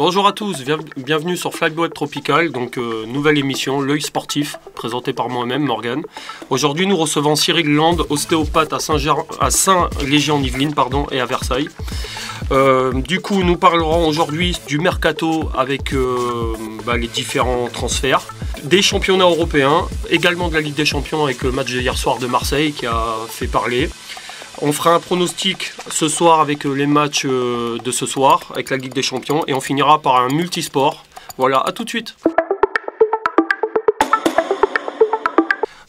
Bonjour à tous, bienvenue sur Flag Web Tropical, donc nouvelle émission, l'œil sportif, présentée par moi-même, Morgan. Aujourd'hui, nous recevons Cyril Land, ostéopathe à Saint-Léger-en-Yvelines et à Versailles. Du coup, nous parlerons aujourd'hui du mercato avec les différents transferts, des championnats européens, également de la Ligue des Champions avec le match d'hier soir de Marseille qui a fait parler. On fera un pronostic ce soir avec les matchs de ce soir, avec la Ligue des Champions, et on finira par un multisport. Voilà, à tout de suite.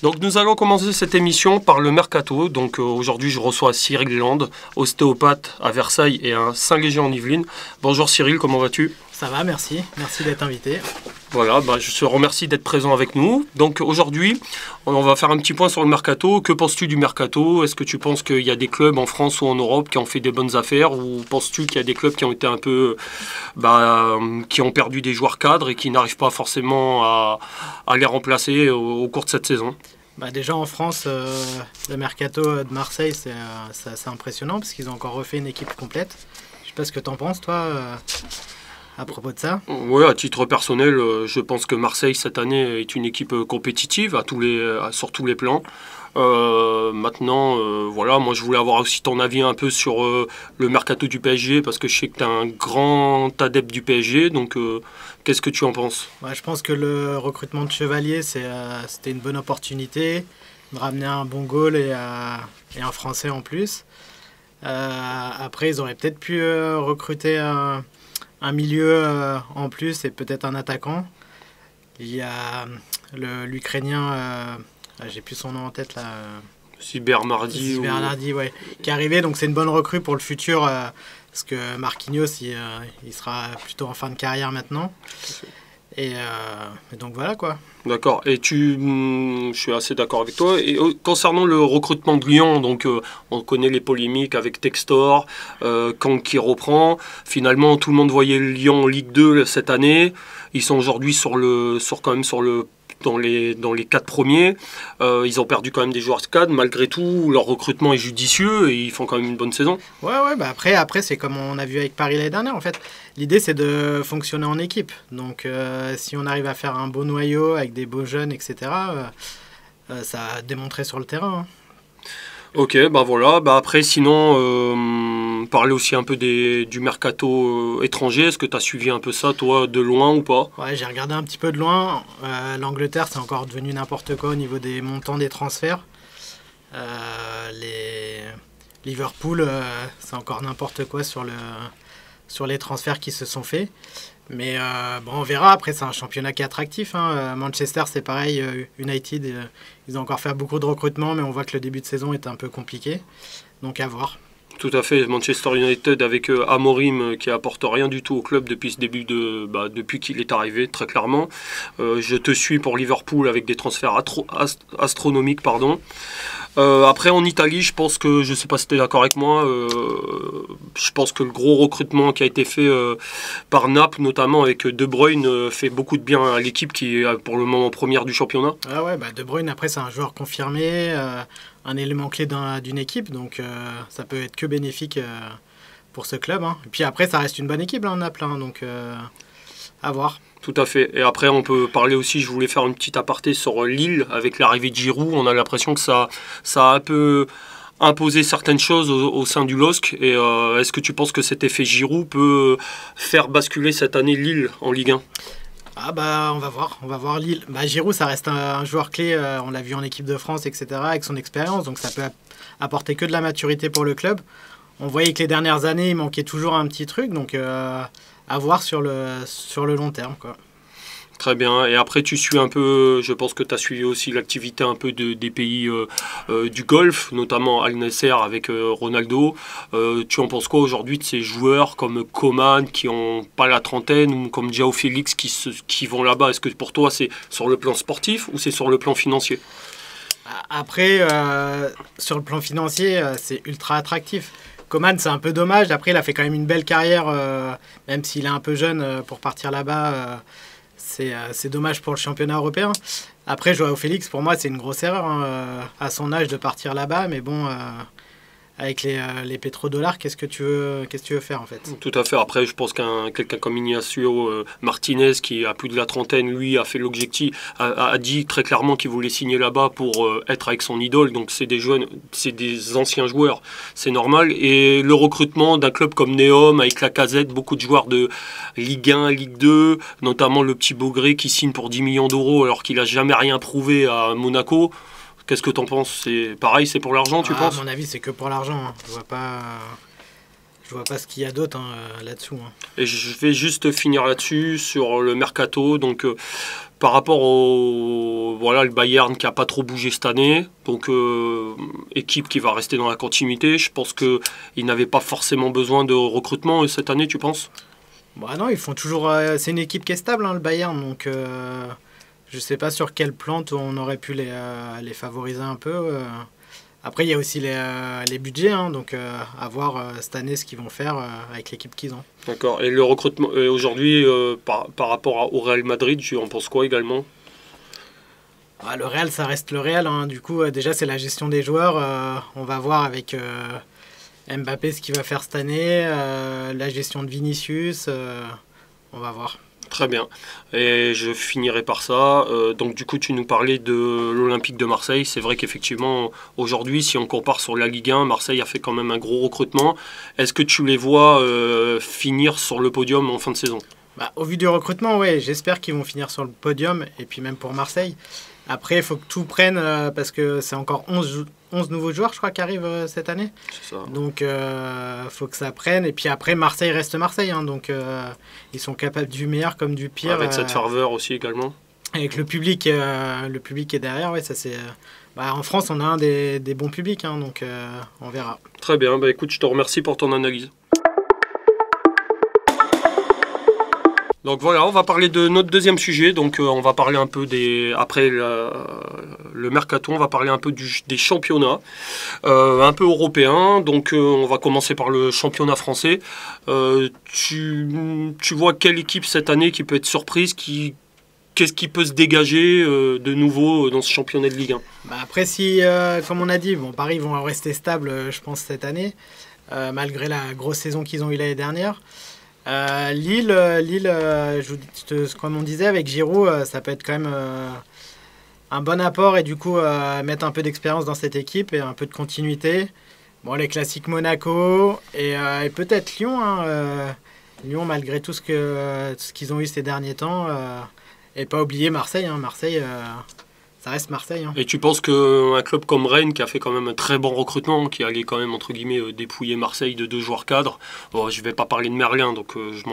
Donc nous allons commencer cette émission par le mercato. Donc aujourd'hui je reçois Cyril Land, ostéopathe à Versailles et à Saint-Léger-en-Yvelines. Bonjour Cyril, comment vas-tu ? Ça va, merci. Merci d'être invité. Voilà, je te remercie d'être présent avec nous. Donc aujourd'hui, on va faire un petit point sur le mercato. Que penses-tu du mercato ? Est-ce que tu penses qu'il y a des clubs en France ou en Europe qui ont fait des bonnes affaires ? Ou penses-tu qu'il y a des clubs qui ont été un peu... qui ont perdu des joueurs cadres et qui n'arrivent pas forcément à les remplacer au cours de cette saison ? Déjà en France, le mercato de Marseille, c'est assez impressionnant parce qu'ils ont encore refait une équipe complète. Je sais pas ce que tu en penses, toi à propos de ça? Oui, à titre personnel, je pense que Marseille cette année est une équipe compétitive sur tous les plans. Maintenant, moi je voulais avoir aussi ton avis un peu sur le mercato du PSG parce que je sais que tu es un grand adepte du PSG, donc qu'est-ce que tu en penses? Je pense que le recrutement de Chevalier, c'était une bonne opportunité de ramener un bon goal et un Français en plus. Après, ils auraient peut-être pu recruter un milieu en plus et peut-être un attaquant. Il y a l'Ukrainien, j'ai plus son nom en tête là. Bernardi, ouais, qui est arrivé, donc c'est une bonne recrue pour le futur parce que Marquinhos il sera plutôt en fin de carrière maintenant. Et donc voilà quoi. D'accord, et je suis assez d'accord avec toi. Et concernant le recrutement de Lyon, donc on connaît les polémiques avec Textor, Kang qui reprend. Finalement, tout le monde voyait Lyon en Ligue 2 cette année. Ils sont aujourd'hui dans les 4 premiers. Ils ont perdu quand même des joueurs cadres. Malgré tout, leur recrutement est judicieux et ils font quand même une bonne saison. Ouais, après c'est comme on a vu avec Paris l'année dernière en fait. L'idée c'est de fonctionner en équipe. Donc si on arrive à faire un beau noyau avec des beaux jeunes, etc., ça a démontré sur le terrain. Ok, voilà. Après, sinon, parler aussi un peu du mercato étranger. Est-ce que tu as suivi un peu ça, toi, de loin ou pas? Ouais, j'ai regardé un petit peu de loin. L'Angleterre, c'est encore devenu n'importe quoi au niveau des montants des transferts. Liverpool, c'est encore n'importe quoi sur les transferts qui se sont faits. Mais on verra. Après, c'est un championnat qui est attractif. Manchester, c'est pareil. United, ils ont encore fait beaucoup de recrutements, mais on voit que le début de saison est un peu compliqué. Donc à voir. Tout à fait. Manchester United avec Amorim qui apporte rien du tout au club depuis ce début depuis qu'il est arrivé, très clairement. Je te suis pour Liverpool avec des transferts astronomiques, pardon. Après en Italie, je pense que, je sais pas si tu es d'accord avec moi, je pense que le gros recrutement qui a été fait par Naples, notamment avec De Bruyne, fait beaucoup de bien à l'équipe qui est pour le moment première du championnat. Ah ouais, De Bruyne après c'est un joueur confirmé, un élément clé d'une équipe, donc ça peut être que bénéfique pour ce club. Et puis après ça reste une bonne équipe Naples, donc à voir. Tout à fait. Et après, on peut parler aussi, je voulais faire une petite aparté sur Lille avec l'arrivée de Giroud. On a l'impression que ça a un peu imposé certaines choses au sein du LOSC. Et est-ce que tu penses que cet effet Giroud peut faire basculer cette année Lille en Ligue 1 ? On va voir Lille. Giroud, ça reste un joueur clé, on l'a vu en équipe de France, etc., avec son expérience. Donc ça peut apporter que de la maturité pour le club. On voyait que les dernières années, il manquait toujours un petit truc. Donc à voir sur le long terme, quoi. Très bien. Et après, tu suis un peu, je pense que tu as suivi aussi l'activité un peu des pays du Golfe, notamment Al Nassr avec Ronaldo. Tu en penses quoi aujourd'hui de ces joueurs comme Coman qui n'ont pas la trentaine ou comme João Félix qui vont là-bas? Est-ce que pour toi, c'est sur le plan sportif ou c'est sur le plan financier? Après, sur le plan financier, c'est ultra attractif. Coman, c'est un peu dommage. Après, il a fait quand même une belle carrière, même s'il est un peu jeune pour partir là-bas. C'est dommage pour le championnat européen. Après, João Félix, pour moi, c'est une grosse erreur à son âge de partir là-bas. Mais bon, avec les pétrodollars, qu'est-ce que tu veux faire en fait? Tout à fait. Après, je pense quelqu'un comme Ignacio Martinez, qui a plus de la trentaine, lui, a fait l'objectif, a dit très clairement qu'il voulait signer là-bas pour être avec son idole. Donc, c'est des jeunes, c'est des anciens joueurs, c'est normal. Et le recrutement d'un club comme Neom, avec Lacazette, beaucoup de joueurs de Ligue 1, Ligue 2, notamment le petit Beaugré qui signe pour 10 millions d'euros alors qu'il n'a jamais rien prouvé à Monaco. Qu'est-ce que tu en penses? C'est pareil, c'est pour l'argent, tu penses? À mon avis, c'est que pour l'argent. Hein. Je vois pas ce qu'il y a d'autre là-dessous. Hein. Et je vais juste finir là-dessus sur le mercato. Donc, par rapport au le Bayern qui a pas trop bougé cette année, donc équipe qui va rester dans la continuité. Je pense que il n'avait pas forcément besoin de recrutement cette année, tu penses? Bah non, ils font toujours. C'est une équipe qui est stable, hein, le Bayern, donc. Je sais pas sur quelle plante on aurait pu les favoriser un peu. Après, il y a aussi les budgets, hein, donc à voir cette année ce qu'ils vont faire avec l'équipe qu'ils ont. D'accord. Et le recrutement aujourd'hui, par rapport au Real Madrid, tu en penses quoi également? Le Real, ça reste le Real. Hein. Du coup, déjà, c'est la gestion des joueurs. On va voir avec Mbappé ce qu'il va faire cette année, la gestion de Vinicius. On va voir. Très bien. Et je finirai par ça. Donc du coup, tu nous parlais de l'Olympique de Marseille. C'est vrai qu'effectivement, aujourd'hui, si on compare sur la Ligue 1, Marseille a fait quand même un gros recrutement. Est-ce que tu les vois finir sur le podium en fin de saison? Au vu du recrutement, ouais, j'espère qu'ils vont finir sur le podium. Et puis même pour Marseille. Après, il faut que tout prenne parce que c'est encore 11 nouveaux joueurs, je crois, qui arrivent cette année. C'est ça. Donc, faut que ça prenne. Et puis après, Marseille reste Marseille. Hein, donc, ils sont capables du meilleur comme du pire. Avec cette ferveur aussi également. Avec le public qui est derrière, ouais, ça c'est. En France, on a un des bons publics, hein, donc on verra. Très bien. Écoute, je te remercie pour ton analyse. Donc voilà, on va parler de notre deuxième sujet. Donc on va parler un peu après le mercato, on va parler un peu des championnats, un peu européens. Donc on va commencer par le championnat français. Tu vois quelle équipe cette année qui peut être surprise, qu'est-ce qui peut se dégager de nouveau dans ce championnat de Ligue 1? Après, si, comme on a dit, Paris vont rester stables, je pense, cette année, malgré la grosse saison qu'ils ont eue l'année dernière. Lille, comme on disait, avec Giroud, ça peut être quand même un bon apport et du coup mettre un peu d'expérience dans cette équipe et un peu de continuité. Les classiques Monaco et peut-être Lyon. Hein, Lyon, malgré tout ce qu'ils ont eu ces derniers temps. Et pas oublier Marseille. Hein, Marseille, ça reste Marseille. Hein. Et tu penses qu'un club comme Rennes, qui a fait quand même un très bon recrutement, qui allait quand même, entre guillemets, dépouiller Marseille de 2 joueurs cadres, je ne vais pas parler de Merlin, donc je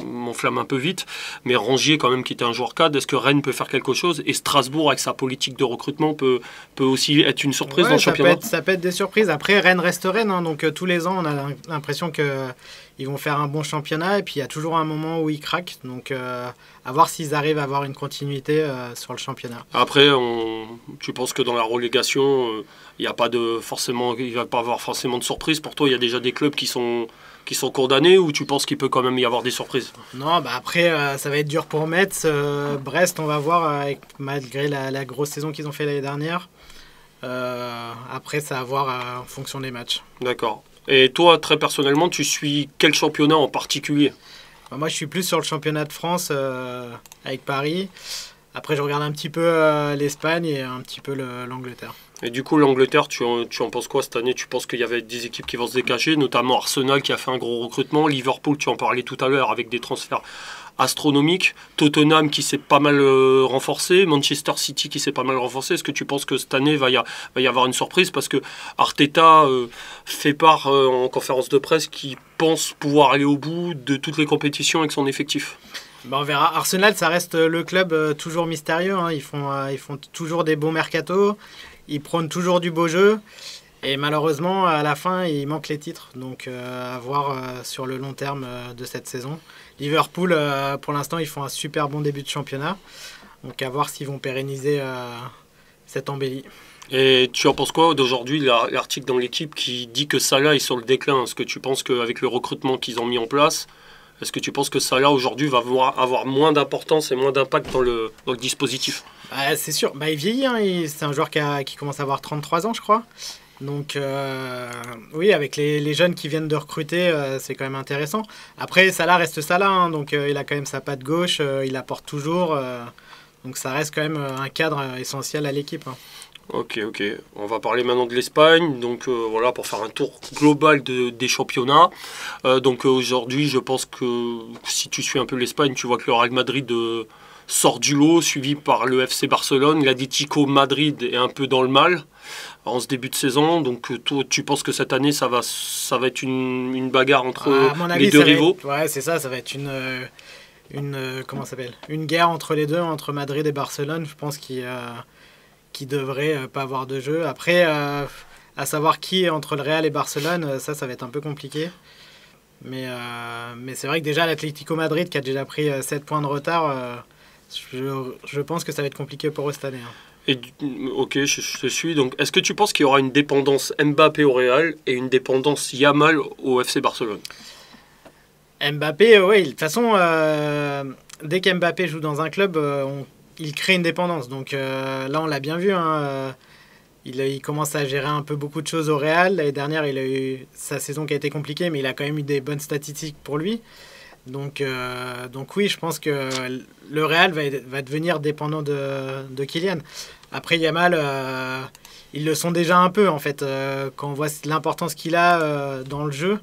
m'enflamme un peu vite, mais Rongier quand même qui était un joueur cadre, est-ce que Rennes peut faire quelque chose? Et Strasbourg, avec sa politique de recrutement, peut aussi être une surprise dans le championnat? Ça peut être des surprises. Après, Rennes reste Rennes, hein, donc tous les ans, on a l'impression qu'ils vont faire un bon championnat, et puis il y a toujours un moment où ils craquent, donc à voir s'ils arrivent à avoir une continuité sur le championnat. Après, tu penses que dans la relégation, il va pas avoir forcément de surprise? Pour toi, il y a déjà des clubs qui sont condamnés, ou tu penses qu'il peut quand même y avoir des surprises? Non, après, ça va être dur pour Metz. Brest, on va voir, malgré la grosse saison qu'ils ont fait l'année dernière. Après, ça va voir en fonction des matchs. D'accord. Et toi, très personnellement, tu suis quel championnat en particulier? Moi, je suis plus sur le championnat de France avec Paris. Après, je regarde un petit peu l'Espagne et un petit peu l'Angleterre. Et du coup, l'Angleterre, tu en penses quoi cette année? Tu penses qu'il y avait des équipes qui vont se décacher, notamment Arsenal qui a fait un gros recrutement, Liverpool, tu en parlais tout à l'heure, avec des transferts astronomiques, Tottenham qui s'est pas mal renforcé, Manchester City qui s'est pas mal renforcé. Est-ce que tu penses que cette année va y avoir une surprise? Parce que Arteta fait part en conférence de presse qu'il pense pouvoir aller au bout de toutes les compétitions avec son effectif. On verra. Arsenal, ça reste le club toujours mystérieux. Hein. Ils font toujours des bons mercatos. Ils prônent toujours du beau jeu. Et malheureusement, à la fin, il manque les titres. Donc, à voir sur le long terme de cette saison. Liverpool, pour l'instant, ils font un super bon début de championnat. Donc, à voir s'ils vont pérenniser cette embellie. Et tu en penses quoi d'aujourd'hui, l'article dans l'équipe qui dit que Salah est sur le déclin? Est-ce que tu penses qu'avec le recrutement qu'ils ont mis en place, est-ce que tu penses que Salah aujourd'hui va avoir moins d'importance et moins d'impact dans le dispositif? C'est sûr, il vieillit, hein. C'est un joueur qui commence à avoir 33 ans, je crois. Donc oui, avec les jeunes qui viennent de recruter, c'est quand même intéressant. Après, Salah reste Salah, hein, donc il a quand même sa patte gauche, il apporte toujours. Donc ça reste quand même un cadre essentiel à l'équipe. Hein. Ok, ok. On va parler maintenant de l'Espagne. Donc voilà, pour faire un tour global des championnats. Donc aujourd'hui, je pense que si tu suis un peu l'Espagne, tu vois que le Real Madrid sort du lot, suivi par le FC Barcelone. L'Atlético Madrid est un peu dans le mal en ce début de saison. Donc toi, tu penses que cette année, ça va être une bagarre entre les deux rivaux? Ouais, c'est ça. Ça va être comment ça s'appelle, une guerre entre les deux, entre Madrid et Barcelone. Je pense qui devrait pas avoir de jeu. Après, à savoir qui est entre le Real et Barcelone, ça va être un peu compliqué. Mais c'est vrai que déjà l'Atlético Madrid, qui a déjà pris 7 points de retard, je pense que ça va être compliqué pour eux cette année. Hein. Ok, je te suis. Donc, est-ce que tu penses qu'il y aura une dépendance Mbappé au Real et une dépendance Yamal au FC Barcelone? Mbappé, oui, de toute façon, dès qu'Mbappé joue dans un club, il crée une dépendance. Donc là, on l'a bien vu. Hein, il commence à gérer un peu beaucoup de choses au Real. L'année dernière, il a eu sa saison qui a été compliquée, mais il a quand même eu des bonnes statistiques pour lui. Donc oui, je pense que le Real va devenir dépendant de Kylian. Après, Yamal, ils le sont déjà un peu, en fait. Quand on voit l'importance qu'il a dans le jeu,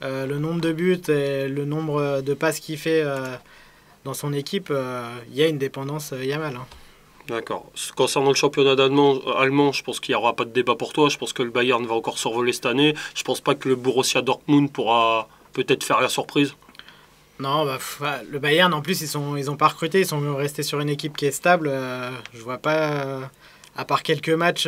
le nombre de buts et le nombre de passes qu'il fait dans son équipe, il y a une dépendance Yamal. Hein. D'accord. Concernant le championnat allemand, je pense qu'il n'y aura pas de débat pour toi. Je pense que le Bayern va encore survoler cette année. Je pense pas que le Borussia Dortmund pourra peut-être faire la surprise. Non, le Bayern, en plus, ils ont pas recruté. Ils sont restés sur une équipe qui est stable. Je vois pas, à part quelques matchs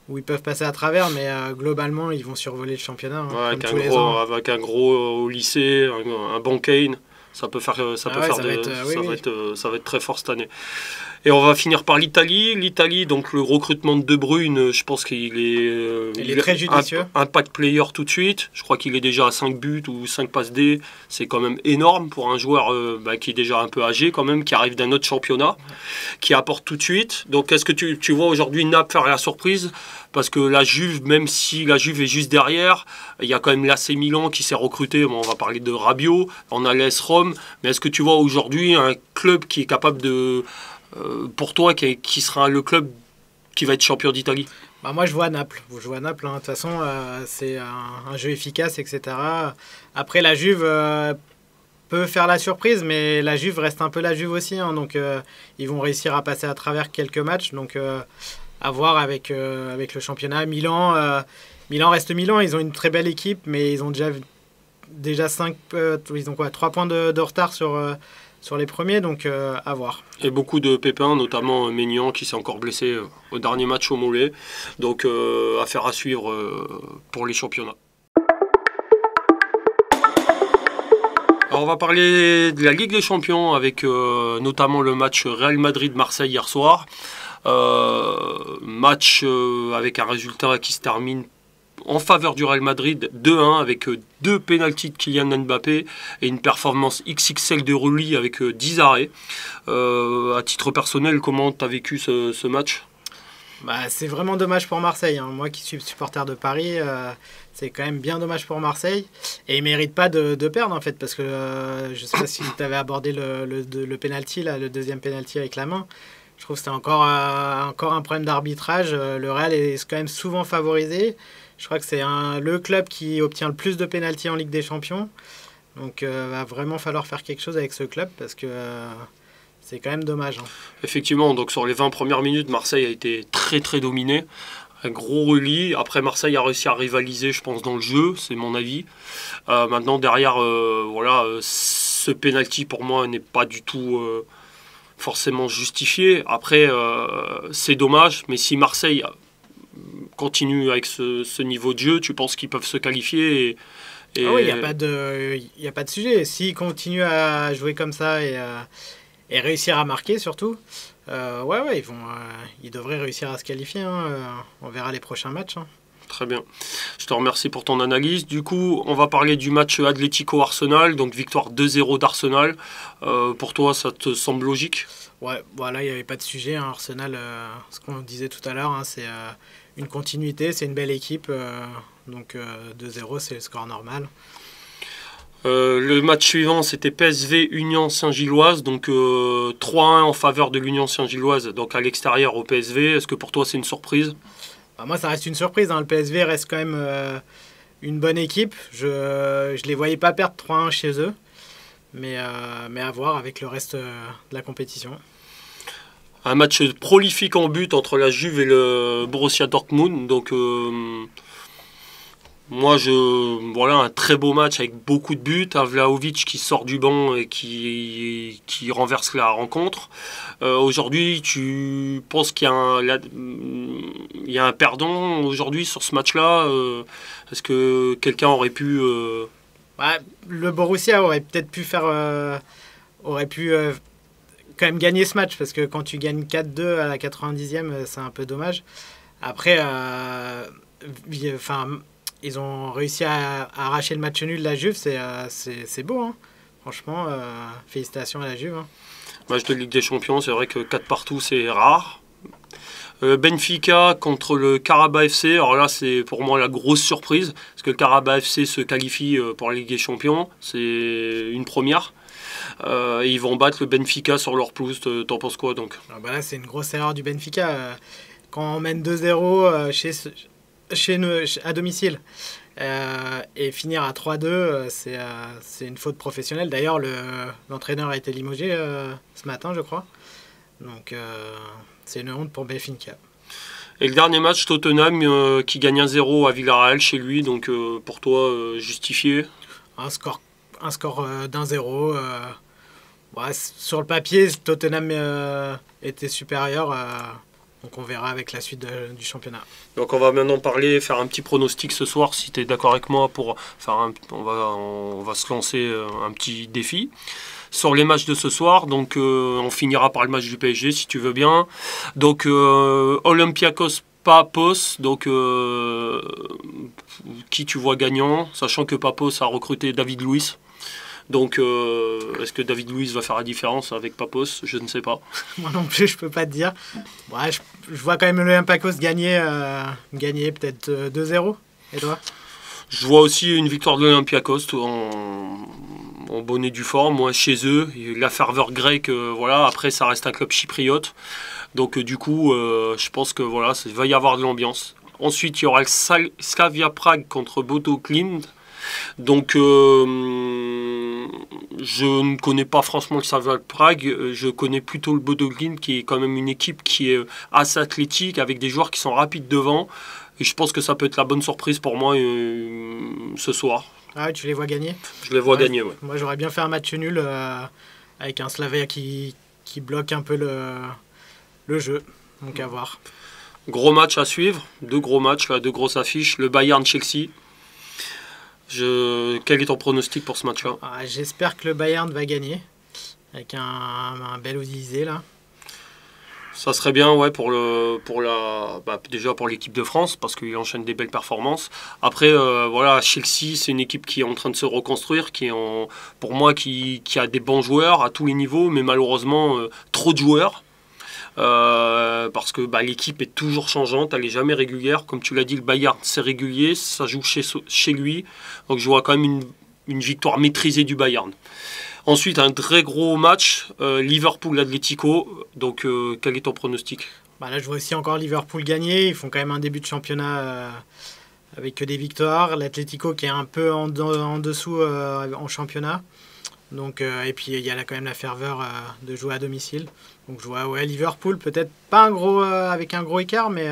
où ils peuvent passer à travers, mais globalement, ils vont survoler le championnat. Hein, ouais, avec un gros au lycée, un bon Kane. Ça va être très fort cette année. Et on va finir par l'Italie. L'Italie, donc le recrutement de De Bruyne, je pense qu'il est très judicieux. Impact player tout de suite. Je crois qu'il est déjà à 5 buts ou 5 passes D. C'est quand même énorme pour un joueur qui est déjà un peu âgé quand même, qui arrive d'un autre championnat, qui apporte tout de suite. Donc est-ce que tu vois aujourd'hui Naples faire la surprise? Parce que la Juve, même si la Juve est juste derrière, il y a quand même l'AC Milan qui s'est recruté. Bon, on va parler de Rabiot, on a l'AS Rome. Mais est-ce que tu vois aujourd'hui un club qui est capable de... pour toi, qui sera le club qui va être champion d'Italie? Moi, je vois Naples. Je vois Naples. Hein. De toute façon, c'est un jeu efficace, etc. Après, la Juve peut faire la surprise, mais la Juve reste un peu la Juve aussi. Hein. Donc, ils vont réussir à passer à travers quelques matchs. Donc, à voir avec le championnat. Milan reste Milan. Ils ont une très belle équipe, mais ils ont déjà 3 points de retard sur les premiers, donc à voir. Et beaucoup de pépins, notamment Maignan qui s'est encore blessé au dernier match au mollet. Donc affaire à suivre pour les championnats. Alors on va parler de la Ligue des Champions avec notamment le match Real Madrid-Marseille hier soir. Match avec un résultat qui se termine en faveur du Real Madrid 2-1 avec 2 pénaltys de Kylian Mbappé et une performance XXL de Rulli avec 10 arrêts. À titre personnel, comment tu as vécu ce match? C'est vraiment dommage pour Marseille. Hein. Moi qui suis supporter de Paris, c'est quand même bien dommage pour Marseille. Et ils ne méritent pas de perdre en fait, parce que je ne sais pas si tu avais abordé le penalty, là, le deuxième penalty avec la main. Je trouve que c'était encore un problème d'arbitrage. Le Real est quand même souvent favorisé. Je crois que c'est le club qui obtient le plus de pénaltys en Ligue des Champions. Donc va vraiment falloir faire quelque chose avec ce club parce que c'est quand même dommage. Hein. Effectivement, donc sur les 20 premières minutes, Marseille a été très très dominé. Un gros relis. Après, Marseille a réussi à rivaliser, je pense, dans le jeu, c'est mon avis. Maintenant, derrière, ce pénalty pour moi n'est pas du tout forcément justifié. Après, c'est dommage, mais si Marseille continue avec ce niveau de jeu, tu penses qu'ils peuvent se qualifier Ah oui, il n'y a pas de sujet. S'ils continuent à jouer comme ça et réussir à marquer surtout, ils devraient réussir à se qualifier. Hein. On verra les prochains matchs. Hein. Très bien. Je te remercie pour ton analyse. Du coup, on va parler du match Atlético-Arsenal, donc victoire 2-0 d'Arsenal. Pour toi, ça te semble logique? Ouais, voilà, il n'y avait pas de sujet. Hein. Arsenal, ce qu'on disait tout à l'heure, hein, c'est une continuité, c'est une belle équipe. Donc 2-0, c'est le score normal. Le match suivant, c'était PSV Union Saint-Gilloise, donc 3-1 en faveur de l'Union Saint-Gilloise, donc à l'extérieur au PSV. Est-ce que pour toi c'est une surprise? Moi, ça reste une surprise, hein. Le PSV reste quand même une bonne équipe. Je ne les voyais pas perdre 3-1 chez eux, mais à voir avec le reste de la compétition. Un match prolifique en but entre la Juve et le Borussia Dortmund, donc voilà un très beau match avec beaucoup de buts. Un Vlahovic qui sort du banc et qui renverse la rencontre. Aujourd'hui, tu penses qu'il y a un perdant aujourd'hui sur ce match-là? Est-ce que quelqu'un aurait pu... Le Borussia aurait peut-être pu quand même gagner ce match, parce que quand tu gagnes 4-2 à la 90e, c'est un peu dommage. Après, ils ont réussi à arracher le match nul de la Juve, c'est beau, hein. Franchement, félicitations à la Juve, hein. Match de Ligue des Champions, c'est vrai que 4 partout, c'est rare. Benfica contre le Karabakh FC, alors là c'est pour moi la grosse surprise, parce que le Karabakh FC se qualifie pour la Ligue des Champions, c'est une première. Et ils vont battre le Benfica sur leur pelouse, t'en penses quoi donc? Là c'est une grosse erreur du Benfica, quand on mène 2-0 chez nous, à domicile, et finir à 3-2, c'est une faute professionnelle. D'ailleurs l'entraîneur a été limogé ce matin, je crois, donc c'est une honte pour Benfica. Et le dernier match, Tottenham qui gagne 1-0 à Villarreal chez lui, donc pour toi justifié? Un score d'1-0. Sur le papier, Tottenham était supérieur, donc on verra avec la suite du championnat. Donc on va maintenant faire un petit pronostic ce soir, si tu es d'accord avec moi, pour faire on va se lancer un petit défi sur les matchs de ce soir. Donc on finira par le match du PSG si tu veux bien. Donc Olympiakos Papos, donc qui tu vois gagnant, sachant que Papos a recruté David Luiz. Donc, est-ce que David Luiz va faire la différence avec Papos? Je ne sais pas. Moi non plus, je peux pas te dire. Je vois quand même l'Olympiakos gagner peut-être 2-0. Et toi? Je vois aussi une victoire de l'Olympiakos en bonne et due forme. Moi, chez eux, la ferveur grecque, voilà. Après, ça reste un club chypriote. Donc, du coup, je pense que voilà, il va y avoir de l'ambiance. Ensuite, il y aura le Slavia Prague contre Bodo Glimt. Donc, je ne connais pas franchement le Slavia Prague, je connais plutôt le Bodo Glimt qui est quand même une équipe qui est assez athlétique avec des joueurs qui sont rapides devant. Et je pense que ça peut être la bonne surprise pour moi ce soir. Ah ouais, tu les vois gagner? Je les vois gagner, ouais. Moi j'aurais bien fait un match nul avec un Slavia qui bloque un peu le jeu. Donc à voir. Gros match à suivre, deux gros matchs, là, deux grosses affiches. Le Bayern-Chelsea. Quel est ton pronostic pour ce match-là? J'espère que le Bayern va gagner avec un bel Olysée là. Ça serait bien, ouais, déjà pour l'équipe de France parce qu'il enchaîne des belles performances. Après, voilà, Chelsea, c'est une équipe qui est en train de se reconstruire, pour moi, qui a des bons joueurs à tous les niveaux, mais malheureusement trop de joueurs. Parce que l'équipe est toujours changeante, elle n'est jamais régulière. Comme tu l'as dit, le Bayern c'est régulier, ça joue chez lui. Donc je vois quand même une victoire maîtrisée du Bayern. Ensuite, un très gros match, Liverpool-Atlético. Donc quel est ton pronostic? Là je vois aussi encore Liverpool gagner. Ils font quand même un début de championnat avec que des victoires. L'Atlético qui est un peu en dessous en championnat. Donc, et puis il y a quand même la ferveur de jouer à domicile. Donc je vois Liverpool, peut-être pas avec un gros écart, mais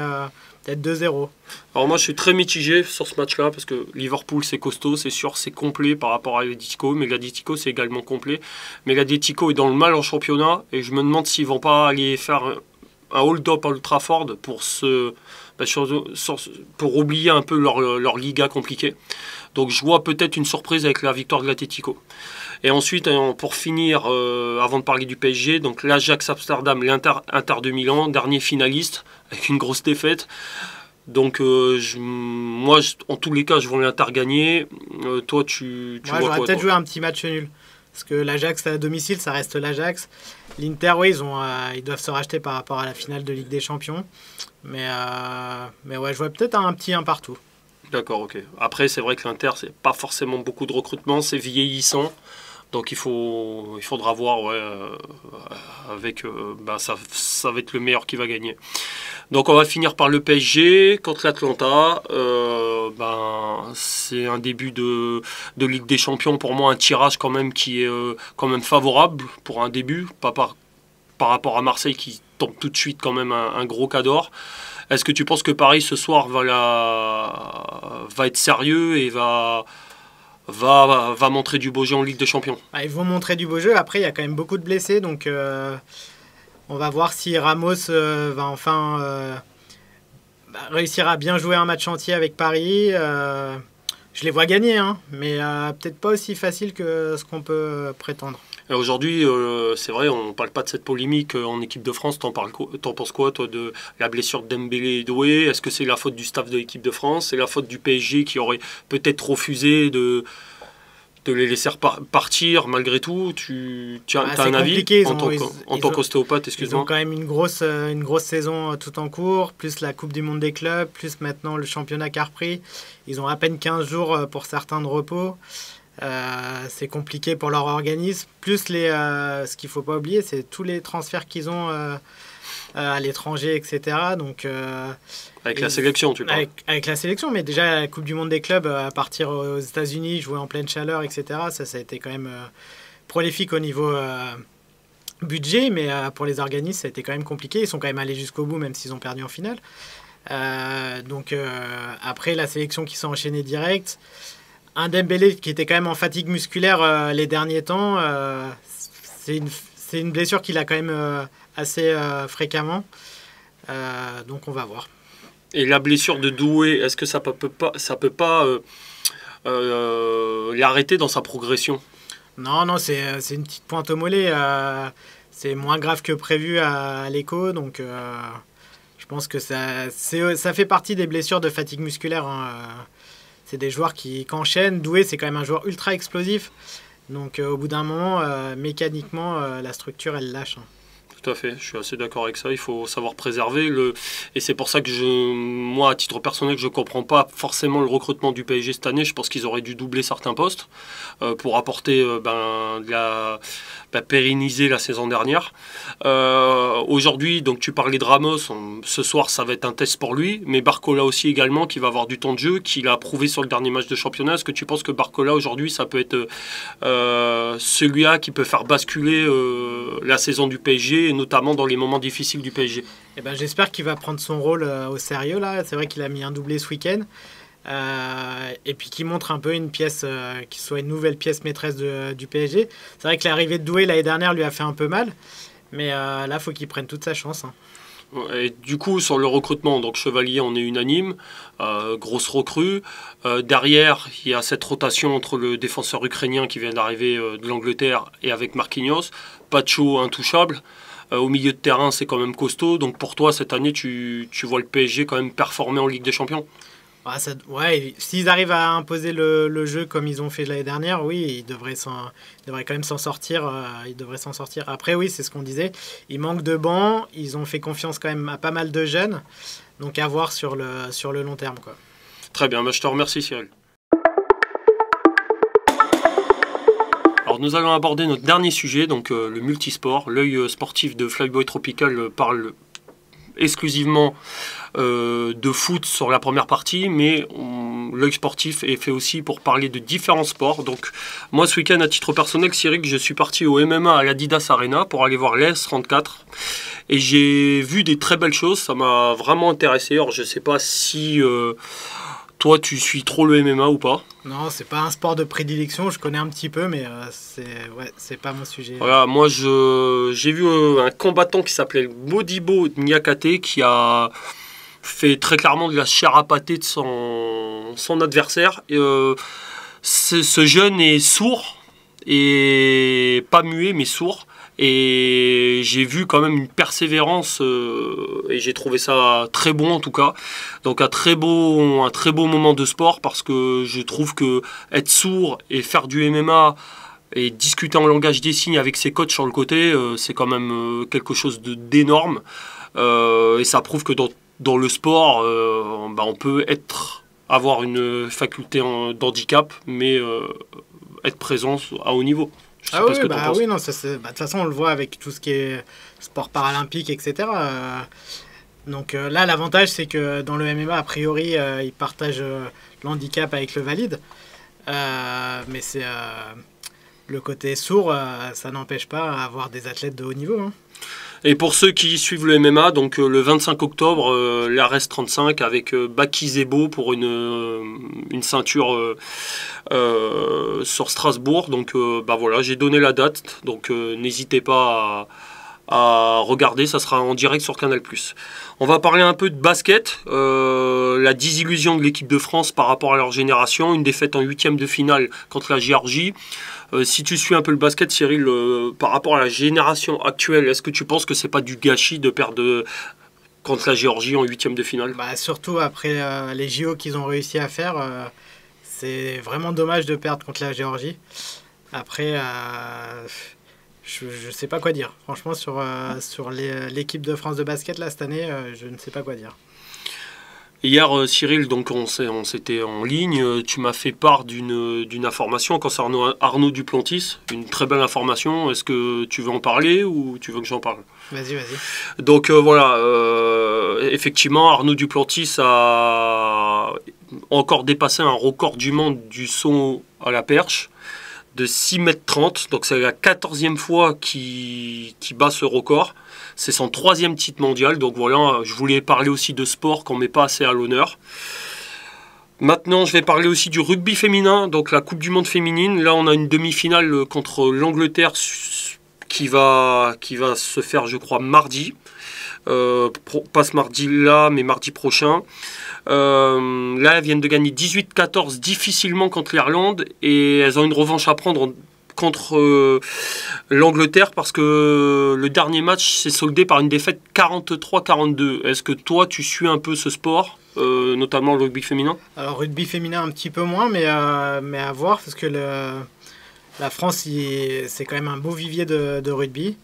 peut-être 2-0. Alors moi je suis très mitigé sur ce match-là, parce que Liverpool c'est costaud, c'est sûr, c'est complet par rapport à l'Atlético, mais l'Atlético c'est également complet. Mais l'Atlético est dans le mal en championnat, et je me demande s'ils vont pas aller faire un hold-up à Old Trafford pour oublier un peu leur Liga compliquée. Donc je vois peut-être une surprise avec la victoire de l'Atlético. Et ensuite, pour finir, avant de parler du PSG, donc l'Ajax Amsterdam, l'Inter de Milan, dernier finaliste, avec une grosse défaite. Donc en tous les cas, je vois l'Inter gagner. Toi, tu vois j'aurais quoi, peut-être joué un petit match nul. Parce que l'Ajax à domicile, ça reste l'Ajax. L'Inter, oui, ils doivent se racheter par rapport à la finale de Ligue des Champions. Mais ouais, je vois peut-être un petit 1 partout. D'accord, ok. Après, c'est vrai que l'Inter, c'est pas forcément beaucoup de recrutement, c'est vieillissant. Donc il faudra voir, ouais, ça va être le meilleur qui va gagner. Donc on va finir par le PSG contre l'Atlanta. C'est un début de Ligue des Champions, pour moi un tirage quand même qui est quand même favorable pour un début, pas par rapport à Marseille qui tombe tout de suite quand même un gros cador. Est-ce que tu penses que Paris ce soir va être sérieux et va montrer du beau jeu en Ligue des Champions? Ils vont montrer du beau jeu. Après, il y a quand même beaucoup de blessés. Donc, on va voir si Ramos va enfin réussir à bien jouer un match entier avec Paris. Je les vois gagner, hein, mais peut-être pas aussi facile que ce qu'on peut prétendre. Aujourd'hui, c'est vrai, on ne parle pas de cette polémique en équipe de France. T'en penses quoi, toi, de la blessure de Dembélé et Doué? Est-ce que c'est la faute du staff de l'équipe de France? C'est la faute du PSG qui aurait peut-être refusé de les laisser partir malgré tout? Tu as un avis en tant qu'ostéopathe, excuse-moi? Ils ont quand même une grosse saison tout en cours, plus la Coupe du Monde des clubs, plus maintenant le championnat qu'a repris. Ils ont à peine 15 jours pour certains de repos. C'est compliqué pour leur organisme. Plus ce qu'il ne faut pas oublier, c'est tous les transferts qu'ils ont à l'étranger, etc. Donc, avec la sélection, tu parles? Avec la sélection, mais déjà la Coupe du Monde des clubs, à partir aux États-Unis, jouer en pleine chaleur, etc. Ça a été quand même prolifique au niveau budget, mais pour les organismes, ça a été quand même compliqué. Ils sont quand même allés jusqu'au bout, même s'ils ont perdu en finale. Après, la sélection qui s'est enchaînée direct. Un Dembélé qui était quand même en fatigue musculaire les derniers temps. C'est une blessure qu'il a quand même assez fréquemment. Donc on va voir. Et la blessure de Doué, est-ce que ça peut pas l'arrêter dans sa progression? Non, c'est une petite pointe au mollet. C'est moins grave que prévu à l'écho. Donc je pense que ça fait partie des blessures de fatigue musculaire. Hein. C'est des joueurs qui enchaînent. Doué, c'est quand même un joueur ultra explosif. Donc au bout d'un moment, mécaniquement, la structure, elle lâche. Hein. Tout à fait, je suis assez d'accord avec ça. Il faut savoir préserver. Et c'est pour ça que moi, à titre personnel, je ne comprends pas forcément le recrutement du PSG cette année. Je pense qu'ils auraient dû doubler certains postes pour apporter pérenniser la saison dernière. Aujourd'hui, donc tu parlais de Ramos. Ce soir, ça va être un test pour lui. Mais Barcola aussi également, qui va avoir du temps de jeu, qu'il a prouvé sur le dernier match de championnat. Est-ce que tu penses que Barcola, aujourd'hui, ça peut être celui-là qui peut faire basculer la saison du PSG, et notamment dans les moments difficiles du PSG? J'espère qu'il va prendre son rôle au sérieux. Là. C'est vrai qu'il a mis un doublé ce week-end. Et puis qu'il montre un peu une pièce, qui soit une nouvelle pièce maîtresse du PSG. C'est vrai que l'arrivée de Doué l'année dernière lui a fait un peu mal. Mais là, il faut qu'il prenne toute sa chance. Hein. Et du coup, sur le recrutement, donc Chevalier, on est unanime, grosse recrue. Derrière, il y a cette rotation entre le défenseur ukrainien qui vient d'arriver de l'Angleterre et avec Marquinhos. Pacho intouchable. Au milieu de terrain, c'est quand même costaud. Donc pour toi, cette année, tu vois le PSG quand même performer en Ligue des Champions? S'ils arrivent à imposer le jeu comme ils ont fait l'année dernière, oui, ils devraient quand même s'en sortir. Après, oui, c'est ce qu'on disait. Il manque de bancs. Ils ont fait confiance quand même à pas mal de jeunes. Donc à voir sur le long terme, quoi. Très bien, je te remercie, Cyril. Alors nous allons aborder notre dernier sujet, donc le multisport. L'œil sportif de Flyboy Tropical parle exclusivement de foot sur la première partie, mais l'œil sportif est fait aussi pour parler de différents sports. Donc moi ce week-end, à titre personnel, Cyril, je suis parti au MMA à l'Adidas Arena pour aller voir l'ES34 et j'ai vu des très belles choses. Ça m'a vraiment intéressé. Alors je sais pas si toi tu suis trop le MMA ou pas? Non, c'est pas un sport de prédilection, je connais un petit peu, mais c'est pas mon sujet. Voilà, moi j'ai vu un combattant qui s'appelait Modibo Niakate qui a fait très clairement de la chair à pâté de son adversaire. Ce jeune est sourd, et pas muet mais sourd. Et j'ai vu quand même une persévérance et j'ai trouvé ça très bon en tout cas. Donc un très beau moment de sport, parce que je trouve que être sourd et faire du MMA Et discuter en langage des signes avec ses coachs sur le côté, c'est quand même quelque chose d'énorme. Et ça prouve que dans le sport, on peut avoir une faculté d'handicap, mais être présent à haut niveau. Ah oui, oui, non, de toute façon on le voit avec tout ce qui est sport paralympique, etc. Donc là, l'avantage, c'est que dans le MMA, a priori, ils partagent l'handicap avec le valide. Mais c'est le côté sourd, ça n'empêche pas d'avoir des athlètes de haut niveau. Hein. Et pour ceux qui suivent le MMA, donc le 25 octobre, l'ARES 35 avec Baki Zebo pour une ceinture sur Strasbourg. Donc voilà, j'ai donné la date, donc n'hésitez pas à regarder, ça sera en direct sur Canal+. On va parler un peu de basket, la désillusion de l'équipe de France par rapport à leur génération, une défaite en 8e de finale contre la Géorgie. Si tu suis un peu le basket, Cyril, par rapport à la génération actuelle, est-ce que tu penses que c'est pas du gâchis de perdre contre la Géorgie en 8e de finale? Surtout après les JO qu'ils ont réussi à faire, c'est vraiment dommage de perdre contre la Géorgie. Après, je ne sais pas quoi dire. Franchement, sur l'équipe de France de basket, là, cette année, je ne sais pas quoi dire. Hier, Cyril, donc on s'était en ligne, tu m'as fait part d'une information concernant Arnaud Duplantis, une très belle information. Est-ce que tu veux en parler ou tu veux que j'en parle? Vas-y. Donc voilà, effectivement, Arnaud Duplantis a encore dépassé un record du monde du saut à la perche de 6,30 m. Donc c'est la 14e fois qu'il bat ce record. C'est son 3e titre mondial. Donc voilà, je voulais parler aussi de sport qu'on ne met pas assez à l'honneur. Maintenant, je vais parler aussi du rugby féminin, donc la Coupe du Monde féminine. Là, on a une demi-finale contre l'Angleterre qui va se faire, je crois, mardi. Pas ce mardi-là, mais mardi prochain. Là, elles viennent de gagner 18-14 difficilement contre l'Irlande et elles ont une revanche à prendre contre l'Angleterre parce que le dernier match s'est soldé par une défaite 43-42. Est-ce que toi, tu suis un peu ce sport, notamment le rugby féminin? Alors, rugby féminin un petit peu moins, mais à voir parce que la France, c'est quand même un beau vivier de rugby.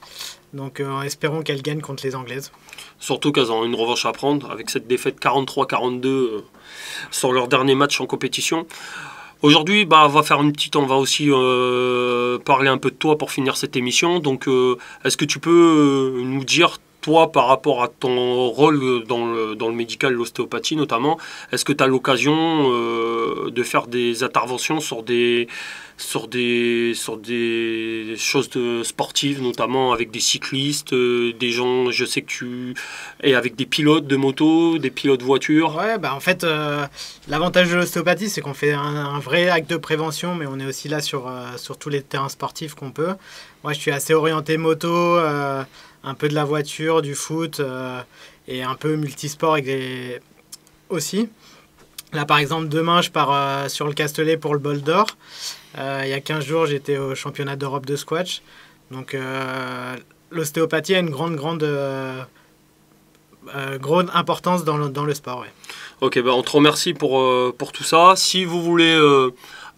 Donc, espérons qu'elle gagne contre les Anglaises. Surtout qu'elles ont une revanche à prendre avec cette défaite 43-42 sur leur dernier match en compétition. Aujourd'hui, on va aussi parler un peu de toi pour finir cette émission. Donc, est-ce que tu peux nous dire, toi, par rapport à ton rôle dans le médical, l'ostéopathie notamment, est-ce que tu as l'occasion de faire des interventions sur des choses sportives, notamment avec des cyclistes, des gens, je sais que tu es avec des pilotes de moto, des pilotes de voiture. Ouais, en fait, l'avantage de l'ostéopathie, c'est qu'on fait un vrai acte de prévention, mais on est aussi là sur tous les terrains sportifs qu'on peut. Moi, je suis assez orienté moto, un peu de la voiture, du foot, et un peu multisport aussi. Là, par exemple, demain, je pars sur le Castellet pour le bol d'or. Il y a 15 jours, j'étais au championnat d'Europe de squash. Donc, l'ostéopathie a une grande importance dans le sport. Ouais. Ok, on te remercie pour tout ça. Si vous voulez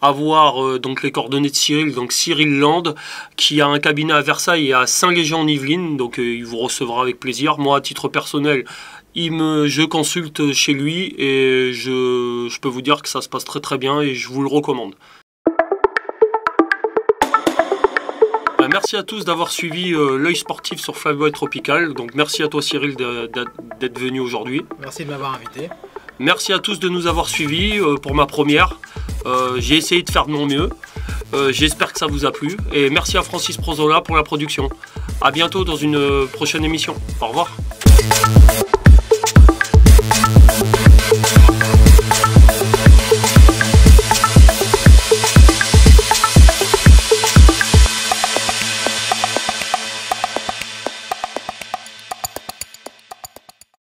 avoir donc les coordonnées de Cyril, donc Cyril Land, qui a un cabinet à Versailles et à Saint-Léger-en-Yvelines, donc il vous recevra avec plaisir. Moi, à titre personnel, je consulte chez lui et je peux vous dire que ça se passe très très bien et je vous le recommande. Merci à tous d'avoir suivi l'œil sportif sur Flyboy Tropical. Donc merci à toi Cyril d'être venu aujourd'hui. Merci de m'avoir invité. Merci à tous de nous avoir suivis pour ma première. J'ai essayé de faire de mon mieux. J'espère que ça vous a plu. Et merci à Francis Prozola pour la production. A bientôt dans une prochaine émission. Au revoir.